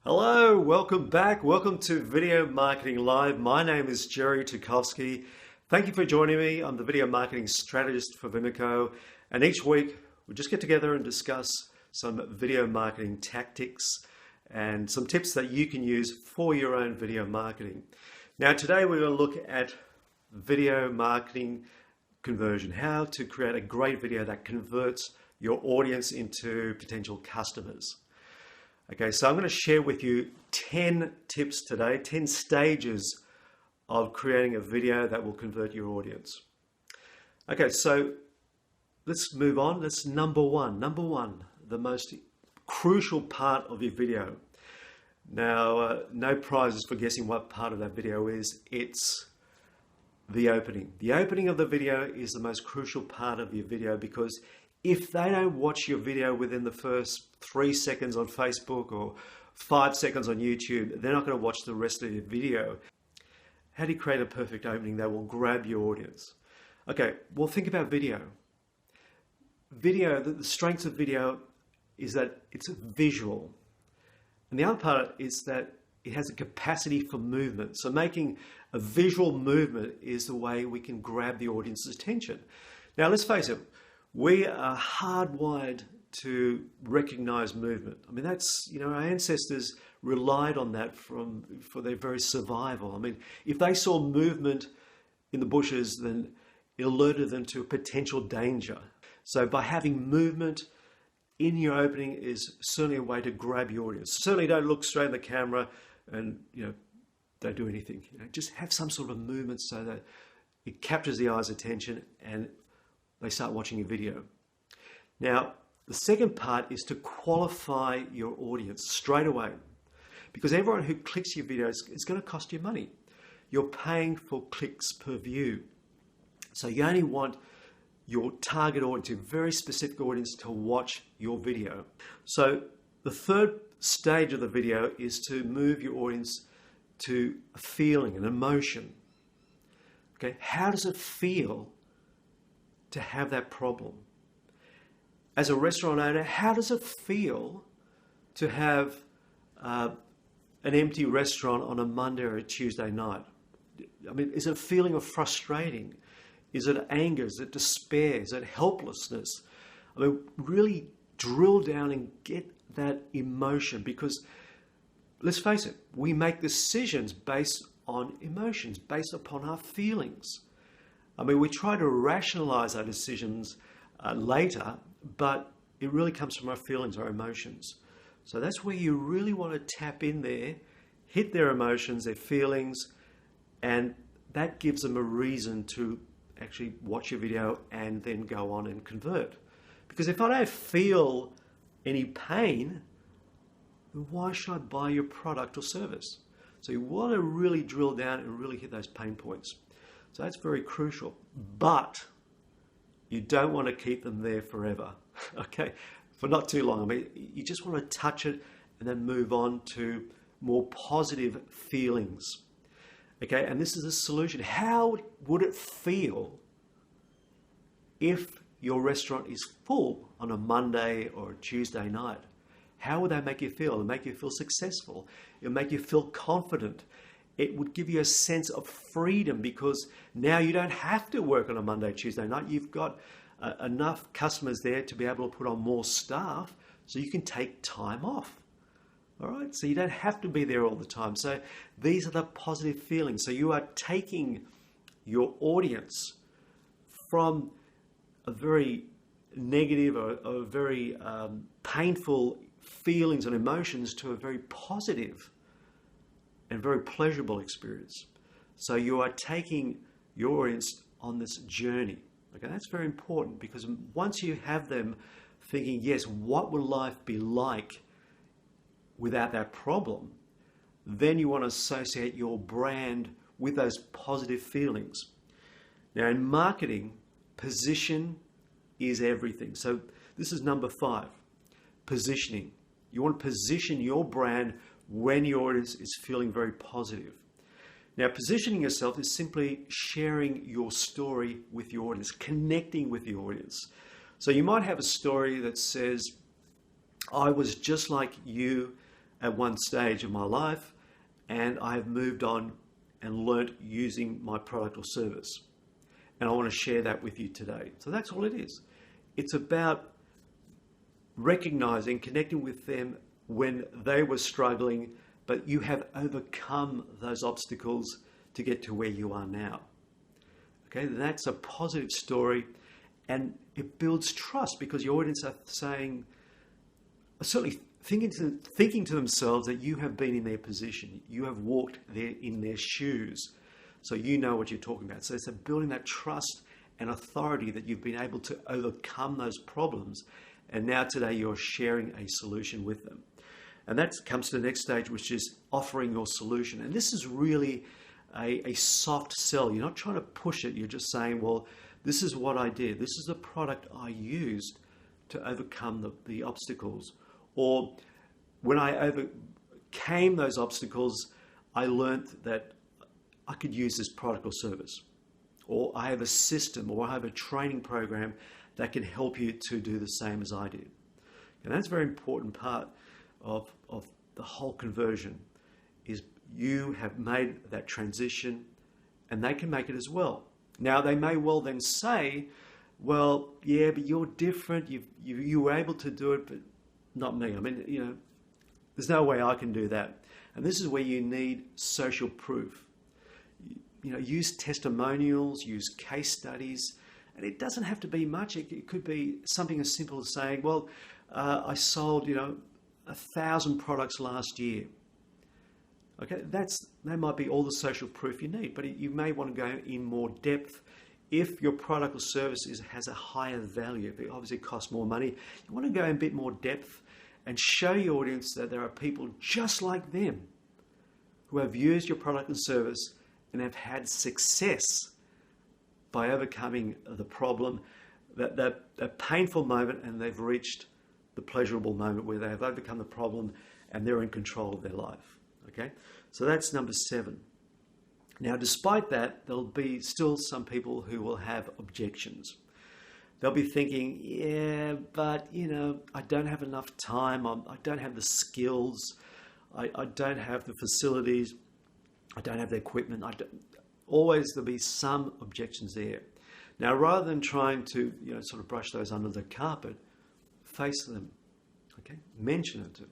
Hello, welcome back. Welcome to Video Marketing Live. My name is Jerry Tukovsky. Thank you for joining me. I'm the video marketing strategist for Vimico. And each week we just get together and discuss some video marketing tactics and some tips that you can use for your own video marketing. Now today we're going to look at video marketing conversion, how to create a great video that converts your audience into potential customers. Okay, so I'm going to share with you 10 tips today, 10 stages of creating a video that will convert your audience. Okay, so let's move on. That's number one, the most crucial part of your video. Now, no prizes for guessing what part of that video is. It's the opening. The opening of the video is the most crucial part of your video, because if they don't watch your video within the first 3 seconds on Facebook or 5 seconds on YouTube, they're not going to watch the rest of your video. How do you create a perfect opening that will grab your audience? Okay, well, think about video. Video, the strength of video is that it's visual. And the other part is that it has a capacity for movement. So making a visual movement is the way we can grab the audience's attention. Now, let's face it. We are hardwired to recognize movement. I mean, that's, our ancestors relied on that for their very survival. I mean, if they saw movement in the bushes, then it alerted them to a potential danger. So by having movement in your opening is certainly a way to grab your audience. Certainly don't look straight in the camera and, don't do anything. Just have some sort of movement so that it captures the eye's attention and they start watching your video. Now, the second part is to qualify your audience straight away, because everyone who clicks your videos is going to cost you money. You're paying for clicks per view. So you only want your target audience, a very specific audience, to watch your video. So the third stage of the video is to move your audience to a feeling, an emotion. Okay, how does it feel to have that problem? As a restaurant owner, how does it feel to have an empty restaurant on a Monday or a Tuesday night? I mean, is it a feeling of frustrating? Is it anger? Is it despair? Is it helplessness? I mean, really drill down and get that emotion, because let's face it, we make decisions based on emotions, based upon our feelings. I mean, we try to rationalize our decisions later, but it really comes from our feelings, our emotions. So that's where you really want to tap in there, hit their emotions, their feelings, and that gives them a reason to actually watch your video and then go on and convert. Because if I don't feel any pain, then why should I buy your product or service? So you want to really drill down and really hit those pain points. So that's very crucial, but you don't want to keep them there forever, okay? For not too long. I mean, you just want to touch it and then move on to more positive feelings, okay? And this is a solution. How would it feel if your restaurant is full on a Monday or a Tuesday night? How would that make you feel? It'll make you feel successful. It'll make you feel confident. It would give you a sense of freedom, because now you don't have to work on a Monday, Tuesday night. You've got enough customers there to be able to put on more staff, so you can take time off. All right, so you don't have to be there all the time. So these are the positive feelings. So you are taking your audience from a very negative or a very painful feelings and emotions to a very positive and very pleasurable experience. So you are taking your audience on this journey. Okay, that's very important, because once you have them thinking, yes, what will life be like without that problem, then you want to associate your brand with those positive feelings. Now in marketing, position is everything. So this is number 5, positioning. You want to position your brand when your audience is feeling very positive. Now, positioning yourself is simply sharing your story with your audience, connecting with your audience. So you might have a story that says, I was just like you at one stage of my life, and I have moved on and learnt using my product or service. And I want to share that with you today. So that's all it is. It's about recognizing, connecting with them when they were struggling, but you have overcome those obstacles to get to where you are now. Okay, that's a positive story, and it builds trust because your audience are saying, certainly thinking to themselves that you have been in their position, you have walked in their shoes, so you know what you're talking about. So it's building that trust and authority that you've been able to overcome those problems, and now today you're sharing a solution with them. And that comes to the next stage, which is offering your solution. And this is really a soft sell. You're not trying to push it. You're just saying, well, this is what I did. This is the product I used to overcome the obstacles. Or when I overcame those obstacles, I learned that I could use this product or service. Or I have a system, or I have a training program that can help you to do the same as I did. And that's a very important part of the whole conversion, is you have made that transition and they can make it as well. Now, they may well then say, well, yeah, but you're different. You were able to do it, but not me. I mean, there's no way I can do that. And this is where you need social proof. Use testimonials, use case studies, and it doesn't have to be much. It could be something as simple as saying, well, I sold, 1,000 products last year. Okay, that might be all the social proof you need, but you may want to go in more depth. If your product or service has a higher value, it obviously costs more money, you want to go in a bit more depth and show your audience that there are people just like them who have used your product and service and have had success by overcoming the problem, that painful moment, and they've reached the pleasurable moment where they have overcome the problem and they're in control of their life. Okay, so that's number 7. Now, despite that, there'll be still some people who will have objections. They'll be thinking, yeah, but I don't have enough time. I don't have the skills. I don't have the facilities. I don't have the equipment. Always there'll be some objections there. Now, rather than trying to sort of brush those under the carpet, face them. Okay, mention it to them.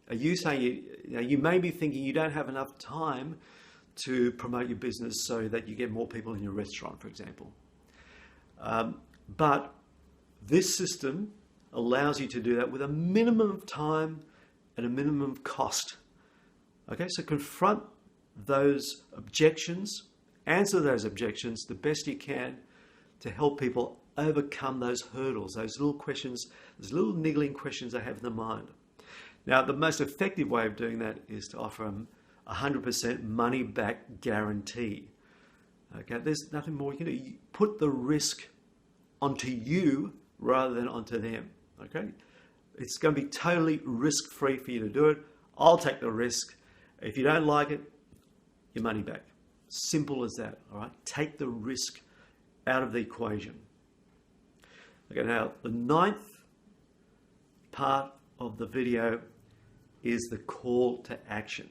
Are you saying you may be thinking you don't have enough time to promote your business so that you get more people in your restaurant, for example. But this system allows you to do that with a minimum of time and a minimum of cost. Okay, so confront those objections, answer those objections the best you can to help people overcome those hurdles, those little questions, those little niggling questions they have in their mind. Now, the most effective way of doing that is to offer them 100% money back guarantee. Okay, there's nothing more you can do. You put the risk onto you rather than onto them. Okay, it's going to be totally risk-free for you to do it. I'll take the risk. If you don't like it, your money back. Simple as that. All right, take the risk out of the equation. Okay, now the 9th part of the video is the call to action.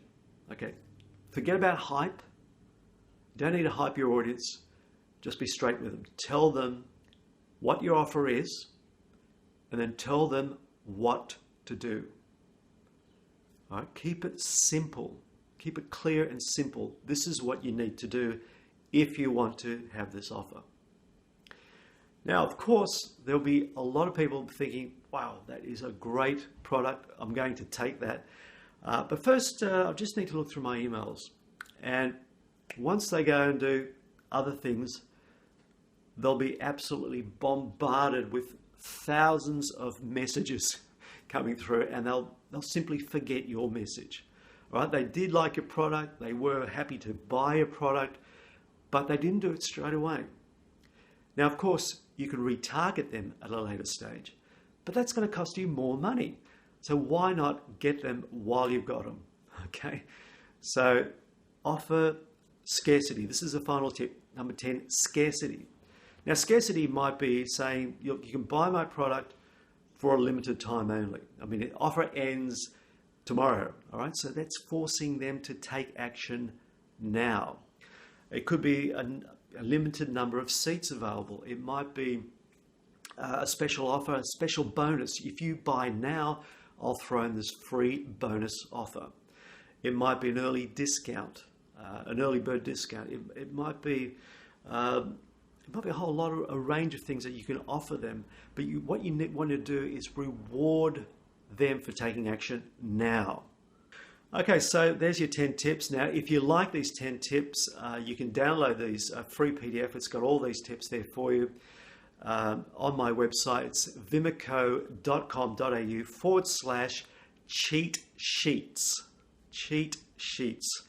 Okay, forget about hype. You don't need to hype your audience. Just be straight with them. Tell them what your offer is, and then tell them what to do. All right, keep it simple. Keep it clear and simple. This is what you need to do if you want to have this offer. Now, of course, there'll be a lot of people thinking, wow, that is a great product. I'm going to take that. But first, I just need to look through my emails. And once they go and do other things, they'll be absolutely bombarded with thousands of messages coming through, and they'll simply forget your message. All right? They did like your product. They were happy to buy your product, but they didn't do it straight away. Now, of course, you can retarget them at a later stage, but that's going to cost you more money. So why not get them while you've got them? Okay, so offer scarcity. This is the final tip. Number 10, scarcity. Now, scarcity might be saying you can buy my product for a limited time only. I mean, the offer ends tomorrow. All right, so that's forcing them to take action now. It could be a limited number of seats available. It might be a special offer, a special bonus. If you buy now, I'll throw in this free bonus offer. It might be an early discount, an early bird discount. It might be a whole lot of a range of things that you can offer them. But what you want to do is reward them for taking action now. Okay, so there's your 10 tips. Now, if you like these 10 tips, you can download these free PDF. It's got all these tips there for you. On my website, it's vimico.com.au/cheat sheets. Cheat sheets.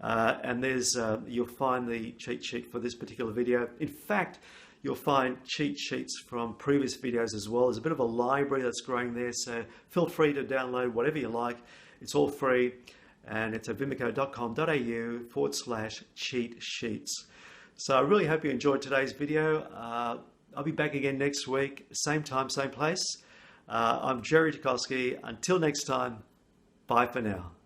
And there's you'll find the cheat sheet for this particular video. In fact, you'll find cheat sheets from previous videos as well. There's a bit of a library that's growing there, so feel free to download whatever you like. It's all free, and it's at vimico.com.au/cheat sheets. So I really hope you enjoyed today's video. I'll be back again next week, same time, same place. I'm Jerry Tukowski. Until next time, bye for now.